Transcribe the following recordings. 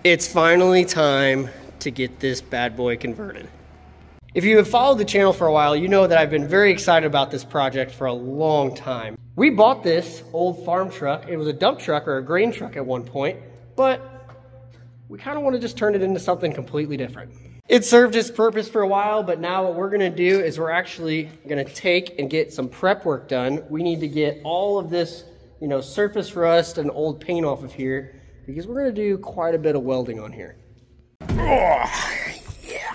It's finally time to get this bad boy converted. If you have followed the channel for a while, you know that I've been very excited about this project for a long time. We bought this old farm truck. It was a dump truck or a grain truck at one point, but we kind of want to just turn it into something completely different. It served its purpose for a while, but now what we're gonna do is we're actually gonna take and get some prep work done. We need to get all of this, surface rust and old paint off of here because we're gonna do quite a bit of welding on here. Oh, yeah.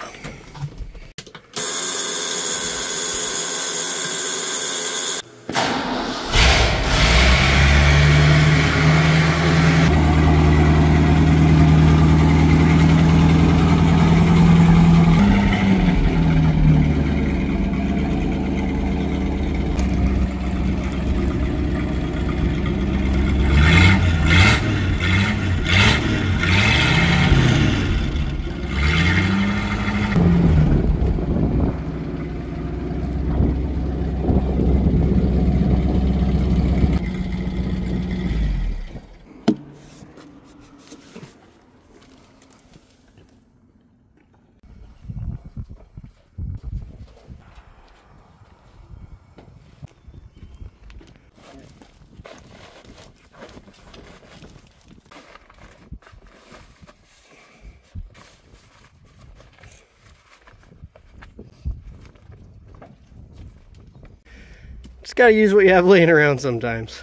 Just gotta use what you have laying around sometimes.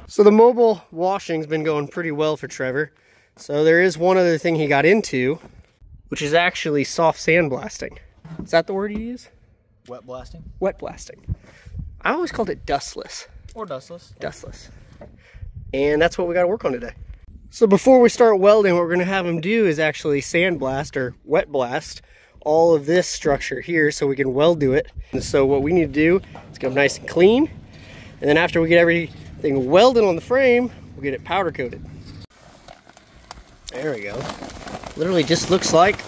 So the mobile washing's been going pretty well for Trevor. So there is one other thing he got into, which is actually soft sandblasting. Is that the word you use? Wet blasting? Wet blasting. I always called it dustless. Or dustless. Dustless. And that's what we gotta work on today. So before we start welding, what we're gonna have him do is actually sandblast or wet blast all of this structure here so we can weld do it. And so what we need to do is get them nice and clean, and then after we get everything welded on the frame, we'll get it powder coated. There we go. Literally just looks like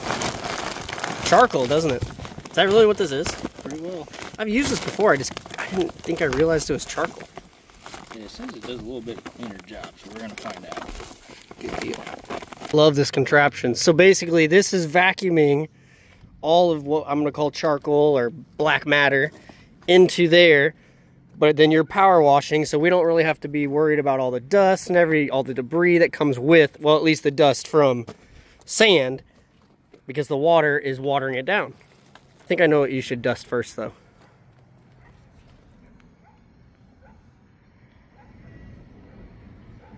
charcoal, doesn't it? Is that really what this is? Pretty well. I've used this before, I didn't think I realized it was charcoal. Yeah, it says it does a little bit cleaner job, so we're gonna find out. Good deal. Love this contraption. So basically this is vacuuming all of what I'm gonna call charcoal or black matter into there, but then you're power washing, so we don't really have to be worried about all the dust and all the debris that comes with, well, at least the dust from sand, because the water is watering it down. I think I know what you should dust first though.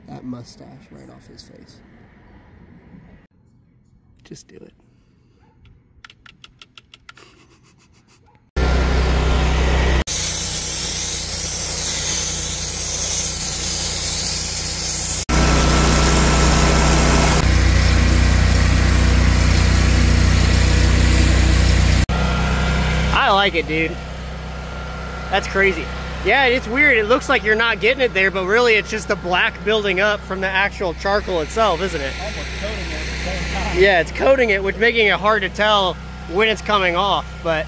That mustache right off his face. Just do it. I like it, dude. That's crazy. Yeah, it's weird. It looks like you're not getting it there, but really it's just the black building up from the actual charcoal itself, isn't it? Almost coating it at the same time. Yeah, it's coating it, which making it hard to tell when it's coming off, but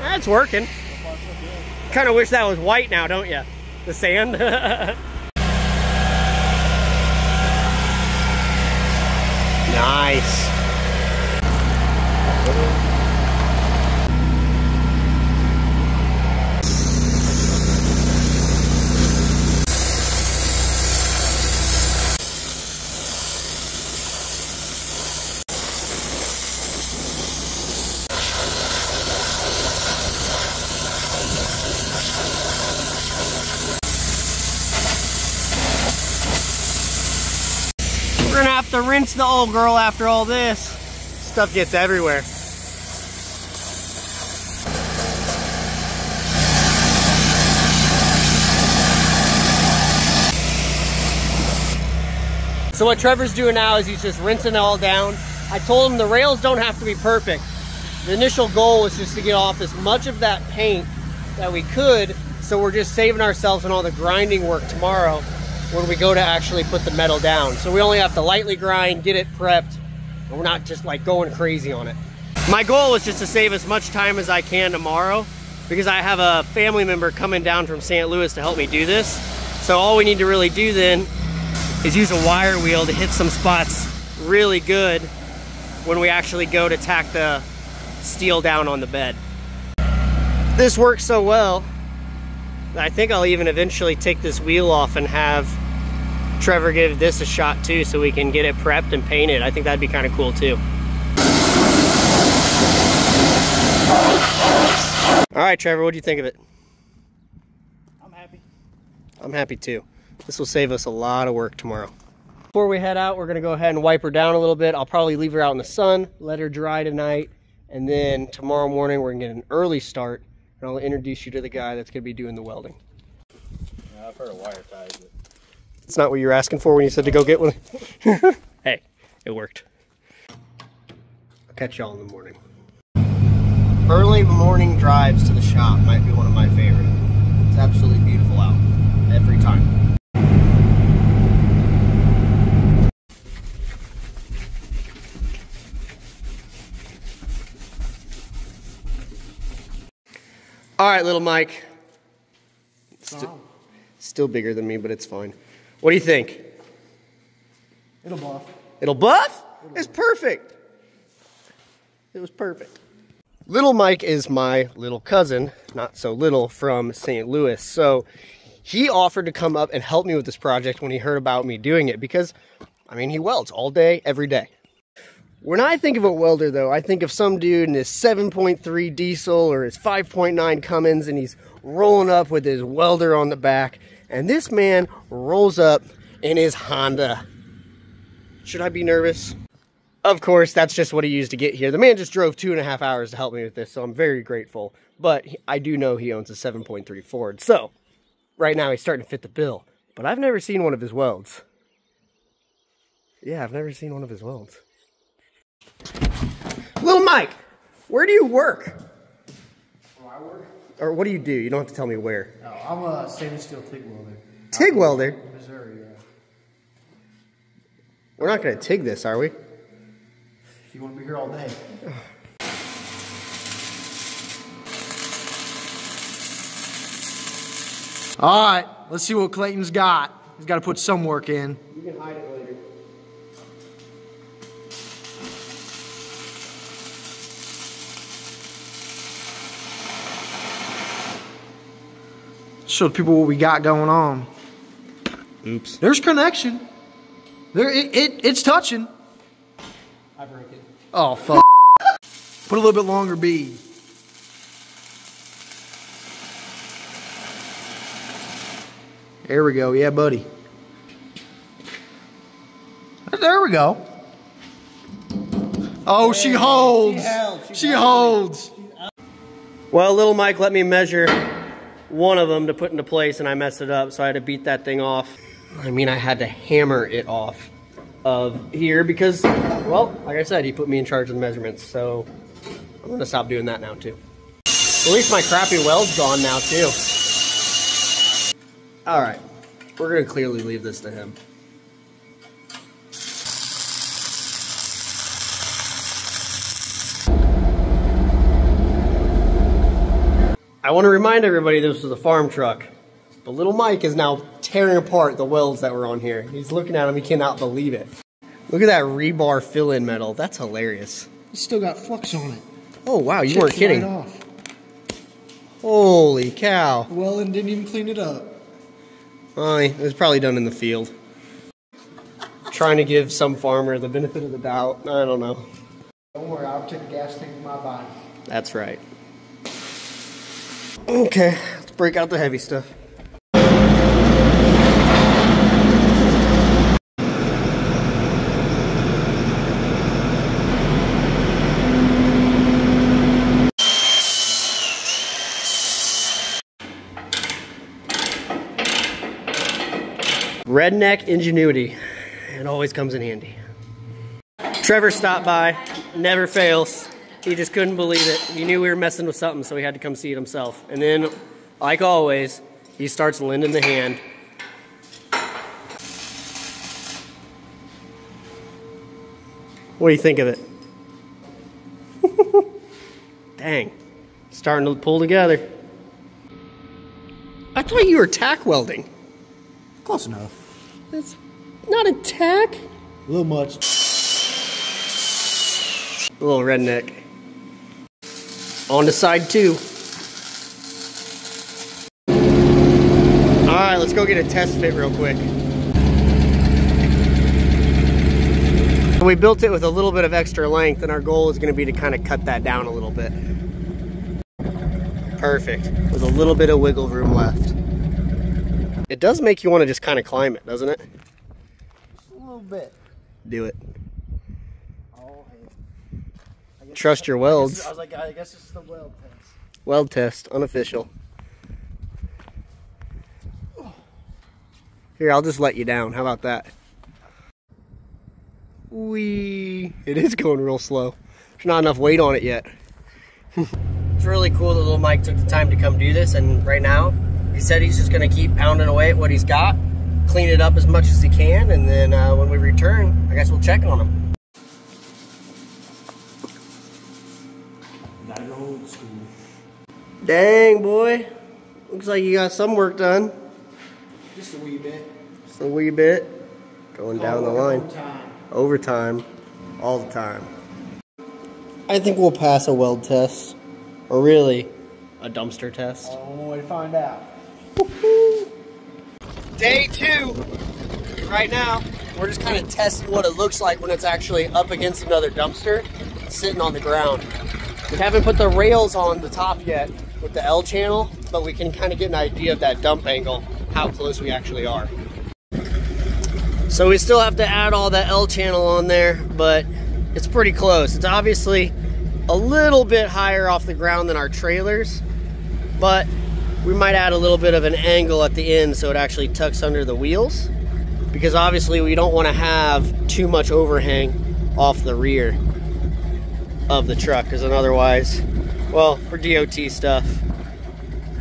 it's working. So far, so good. Kind of wish that was white now, don't you? The sand. Nice. We're gonna have to rinse the old girl after all this. Stuff gets everywhere. So what Trevor's doing now is he's just rinsing it all down. I told him the rails don't have to be perfect. The initial goal was just to get off as much of that paint that we could, so we're just saving ourselves on all the grinding work tomorrow when we go to actually put the metal down. So we only have to lightly grind, get it prepped, and we're not just like going crazy on it. My goal is just to save as much time as I can tomorrow, because I have a family member coming down from St. Louis to help me do this. So all we need to really do then is use a wire wheel to hit some spots really good when we actually go to tack the steel down on the bed. This works so well, I think I'll even eventually take this wheel off and have Trevor give this a shot too, so we can get it prepped and painted. I think that'd be kind of cool too. All right, Trevor, what do you think of it? I'm happy. I'm happy too. This will save us a lot of work tomorrow. Before we head out, we're gonna go ahead and wipe her down a little bit. I'll probably leave her out in the sun, let her dry tonight, and then tomorrow morning we're gonna get an early start, and I'll introduce you to the guy that's gonna be doing the welding. Yeah, I've heard of wire ties, but it's not what you were asking for when you said to go get one. Hey, it worked. I'll catch y'all in the morning. Early morning drives to the shop might be one of my favorite. It's absolutely beautiful out every time. All right, little Mike. Still bigger than me, but it's fine. What do you think? It'll buff. It'll buff? It's perfect. It was perfect. Little Mike is my little cousin, not so little, from St. Louis. So he offered to come up and help me with this project when he heard about me doing it because, I mean, he welds all day, every day. When I think of a welder, though, I think of some dude in his 7.3 diesel or his 5.9 Cummins, and he's rolling up with his welder on the back. And this man rolls up in his Honda. Should I be nervous? Of course, that's just what he used to get here. The man just drove 2.5 hours to help me with this, so I'm very grateful. But I do know he owns a 7.3 Ford. So, right now he's starting to fit the bill. But I've never seen one of his welds. Yeah, I've never seen one of his welds. Little Mike, where do you work? Where I work? Or what do you do? You don't have to tell me where. Oh, I'm a stainless steel TIG welder. TIG welder? Missouri, yeah. We're not going to TIG this, are we? If you want to be here all day. All right, let's see what Clayton's got. He's got to put some work in. You can hide it later. Show people what we got going on. Oops. There's connection. It's touching. I broke it. Oh, fuck. Put a little bit longer bead. There we go. Yeah, buddy. There we go. Oh, she holds. She holds. Well, little Mike let me measure one of them to put into place, and I messed it up, so I had to beat that thing off. I mean, I had to hammer it off of here because, well, like I said, he put me in charge of the measurements, so I'm gonna stop doing that now too. At least my crappy weld's gone now too. All right, we're gonna clearly leave this to him. I want to remind everybody this was a farm truck, but little Mike is now tearing apart the welds that were on here. He's looking at them, he cannot believe it. Look at that rebar fill-in metal, that's hilarious. It's still got flux on it. Oh wow, you weren't kidding. Right off. Holy cow. Well, and didn't even clean it up. Oh, it was probably done in the field. Trying to give some farmer the benefit of the doubt, I don't know. Don't worry, I'll take the gas tank with my body. That's right. Okay, let's break out the heavy stuff. Redneck ingenuity. It always comes in handy. Trevor stopped by, never fails. He just couldn't believe it. He knew we were messing with something, so he had to come see it himself. And then, like always, he starts lending the hand. What do you think of it? Dang, starting to pull together. I thought you were tack welding. Close enough. That's not a tack. A little much. A little redneck. On to side 2. Alright, let's go get a test fit real quick. We built it with a little bit of extra length, and our goal is going to be to kind of cut that down a little bit. Perfect. With a little bit of wiggle room left. It does make you want to just kind of climb it, doesn't it? Just a little bit. Do it. Oh, hey. Trust your welds. I guess this is the weld test. Weld test, unofficial. Here, I'll just let you down. How about that? Whee! It is going real slow. There's not enough weight on it yet. It's really cool that little Mike took the time to come do this, and right now, he said he's just gonna keep pounding away at what he's got, clean it up as much as he can, and then when we return, I guess we'll check on him. Gotta go old school. Dang, boy. Looks like you got some work done. Just a wee bit. Just a wee bit. Going down the line. Overtime. Overtime. All the time. I think we'll pass a weld test. Or really, a dumpster test. Oh, way to find out. Day 2. Right now, we're just kind of testing what it looks like when it's actually up against another dumpster, sitting on the ground. We haven't put the rails on the top yet with the L channel, but we can kind of get an idea of that dump angle, how close we actually are. So we still have to add all that L channel on there, but it's pretty close. It's obviously a little bit higher off the ground than our trailers, but we might add a little bit of an angle at the end so it actually tucks under the wheels, because obviously we don't want to have too much overhang off the rear of the truck, because then otherwise, well, for DOT stuff,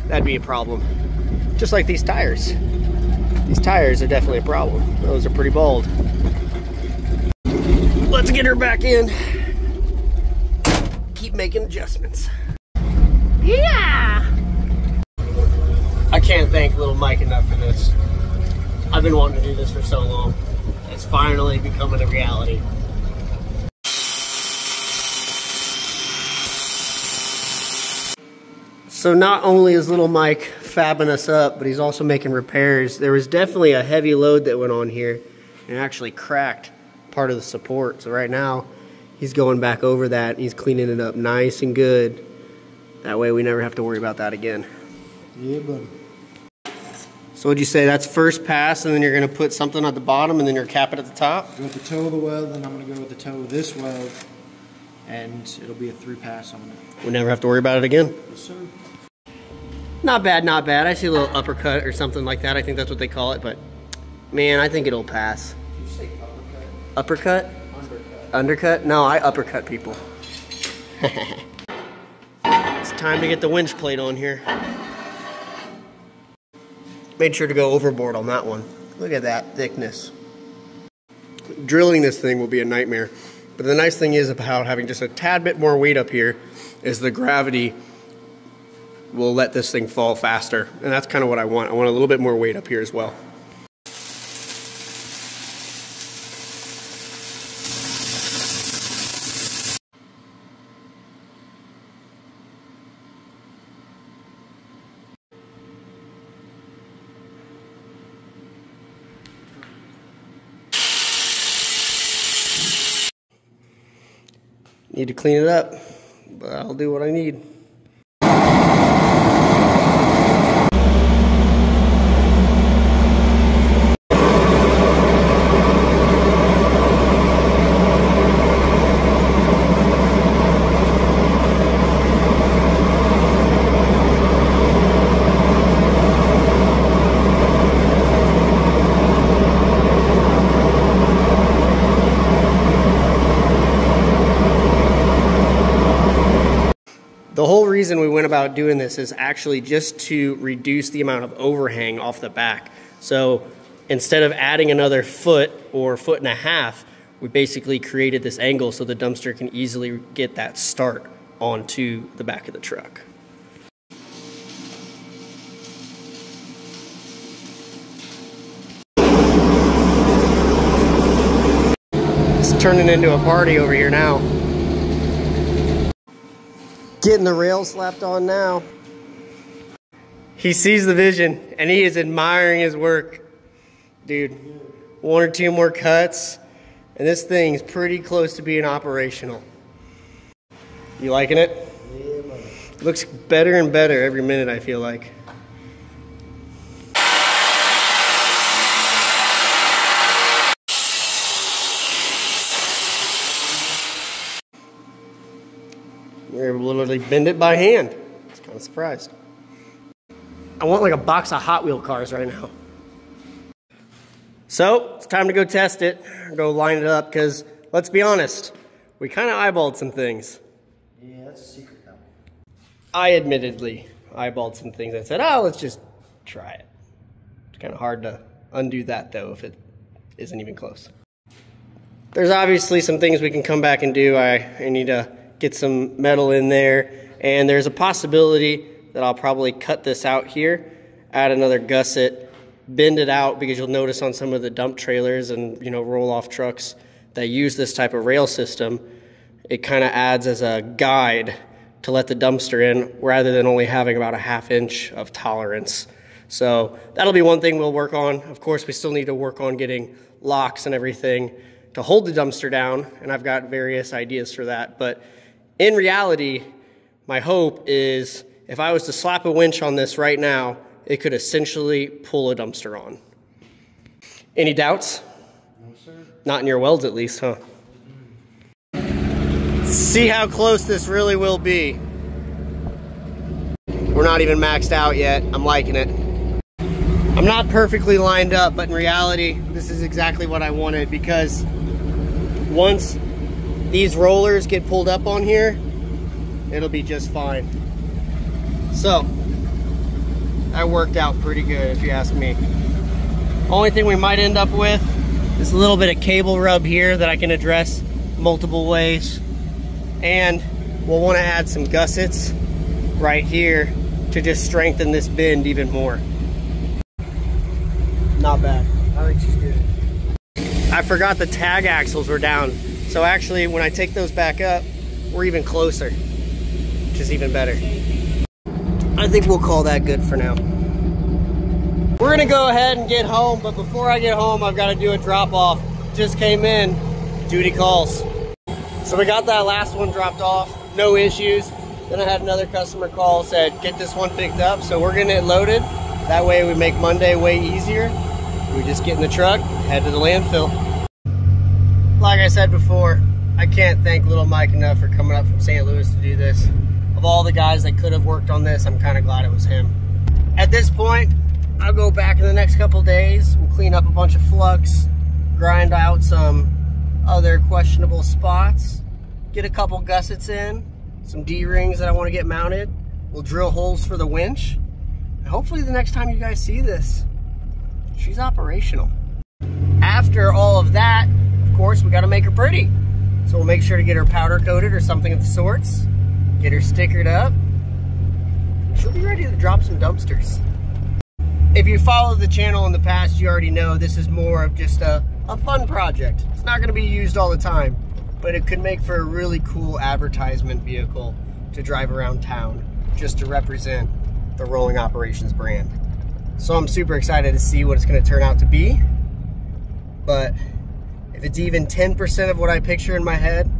that'd be a problem. Just like these tires. These tires are definitely a problem. Those are pretty bald. Let's get her back in. Keep making adjustments. Yeah! I can't thank little Mike enough for this. I've been wanting to do this for so long. It's finally becoming a reality. So not only is little Mike fabbing us up, but he's also making repairs. There was definitely a heavy load that went on here and actually cracked part of the support. So right now, he's going back over that and he's cleaning it up nice and good. That way we never have to worry about that again. Yeah, buddy. So what'd you say, that's first pass, and then you're gonna put something at the bottom and then you're cap it at the top? Go with the toe of the weld, then I'm gonna go with the toe of this weld, and it'll be a 3-pass on it. We'll never have to worry about it again. Yes, sir. Not bad, not bad. I see a little uppercut or something like that. I think that's what they call it, but man, I think it'll pass. Did you say uppercut? Uppercut? Undercut. Undercut? No, I uppercut people. It's time to get the winch plate on here. Made sure to go overboard on that one. Look at that thickness. Drilling this thing will be a nightmare. But the nice thing is about having just a tad bit more weight up here is the gravity will let this thing fall faster. And that's kind of what I want. I want a little bit more weight up here as well. Need to clean it up, but I'll do what I need. The whole reason we went about doing this is actually just to reduce the amount of overhang off the back. So instead of adding another foot or foot and a half, we basically created this angle so the dumpster can easily get that start onto the back of the truck. It's turning into a party over here now. Getting the rail slapped on now. He sees the vision and he is admiring his work. Dude, 1 or 2 more cuts and this thing's pretty close to being operational. You liking it? Yeah, man. Looks better and better every minute, I feel like. We're able to literally bend it by hand. I was kind of surprised. I want like a box of Hot Wheel cars right now. So, it's time to go test it, go line it up, because let's be honest, we kind of eyeballed some things. Yeah, that's a secret though. I admittedly eyeballed some things. I said, oh, let's just try it. It's kind of hard to undo that though if it isn't even close. There's obviously some things we can come back and do. I need to get some metal in there, and there's a possibility that I'll probably cut this out here, add another gusset, bend it out, because you'll notice on some of the dump trailers and roll-off trucks that use this type of rail system, it kind of adds as a guide to let the dumpster in rather than only having about a 1/2 inch of tolerance. So that'll be one thing we'll work on. Of course, we still need to work on getting locks and everything to hold the dumpster down, and I've got various ideas for that. But in reality, my hope is if I was to slap a winch on this right now, it could essentially pull a dumpster on. Any doubts? No, sir. Not in your welds at least, huh? See how close this really will be. We're not even maxed out yet. I'm liking it. I'm not perfectly lined up, but in reality, this is exactly what I wanted, because once these rollers get pulled up on here, it'll be just fine. So, that worked out pretty good if you ask me. Only thing we might end up with is a little bit of cable rub here that I can address multiple ways. And we'll want to add some gussets right here to just strengthen this bend even more. Not bad. I think she's good. I forgot the tag axles were down. So actually, when I take those back up, we're even closer, which is even better. I think we'll call that good for now. We're gonna go ahead and get home, but before I get home, I've got to do a drop off. Just came in, duty calls. So we got that last one dropped off, no issues. Then I had another customer call, said, get this one picked up. So we're getting it loaded. That way we make Monday way easier. We just get in the truck, head to the landfill. Like I said before, I can't thank little Mike enough for coming up from St. Louis to do this. Of all the guys that could have worked on this, I'm kind of glad it was him. At this point, I'll go back in the next couple days. We'll clean up a bunch of flux, grind out some other questionable spots, get a couple gussets in, some D-rings that I want to get mounted. We'll drill holes for the winch. And hopefully the next time you guys see this, she's operational. After all of that, of course, we got to make her pretty. So we'll make sure to get her powder coated or something of the sorts. Get her stickered up. She'll be ready to drop some dumpsters. If you followed the channel in the past, you already know this is more of just a fun project. It's not going to be used all the time, but it could make for a really cool advertisement vehicle to drive around town just to represent the Rolling Operations brand. So I'm super excited to see what it's going to turn out to be. But if it's even 10% of what I picture in my head,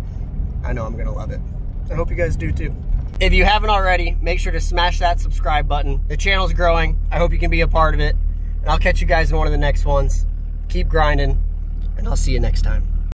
I know I'm going to love it. I hope you guys do too. If you haven't already, make sure to smash that subscribe button. The channel's growing. I hope you can be a part of it. And I'll catch you guys in one of the next ones. Keep grinding, and I'll see you next time.